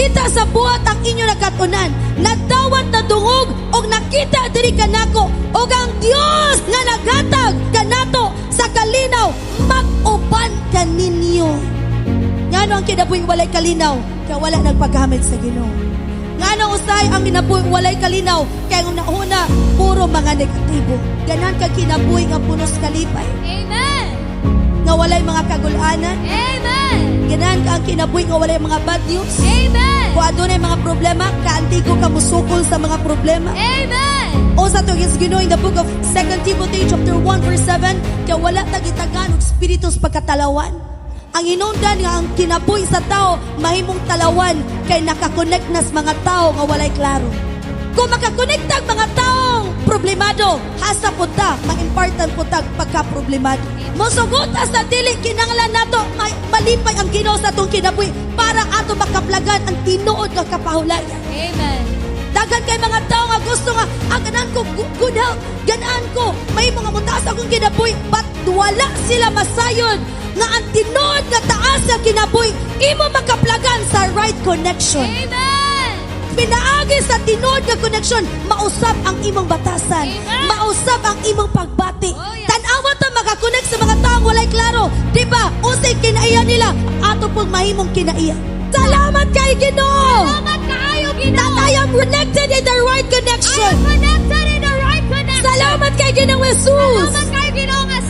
makita sa buhat ang inyo nakatunan. Nadawat na dungog og nakita diri kanako og ang Dios nga naghatag kanato sa kalinaw mag-uban kaninyo. Ngano ang kinabuhing walay kalinaw kaya wala nagpagamit sa Ginoo. Ngano usay ang kinabuhing walay kalinaw kaya una puro mga negatibo. Ganan ka kinabuhi nga punos kalipay. Amen. Nga walay mga kagulanan. Amen. Ganan ka ang kinabuhi nga walay mga bad news. Amen. Kung adunay mga problema, kaantigo ka musukol sa mga problema. Amen. O sa to is Ginoo in the book of 2 Timothy chapter 1 verse 7, kaya wala tagitagan og spiritus pagkatalawan. Ang hinungdan nga ang kinabuhi sa tao mahimong talawan kay nakakonect nas mga tao nga walay klaro. Kung makakonekta ang mga taong problemado, hasa po ta, ma-important po ta pagka-problemado. Mosuguta sa dili kinanglan nato malipay ang Ginoo sa atong kinabuhi para ato makaplagan ang tinuod nga kapahulayan. Amen. Dagan kay mga tao nga gusto nga ganan ko good health, ganaan ko may mga mutaas akong kinabuhi, but wala sila masayod nga ang tinuod nga taas nga kinabuhi imo makaplagan sa right connection. Amen. Pinaagi sa tinuod nga connection, mausab ang imong batasan. Amen. Mausab ang imong pagbati. Oh, yeah. Tanawa ta makakonect sa mga taong walay klaro. Di ba? Unsay kinaiya nila, ato pong mahimong kinaiya. Salamat kay Ginoo. Salamat kaayo, Ginoo. That I am connected in the right I connection. am connected in the right connection. Salamat kay Ginoong Jesus. Salamat kay Ginoo nga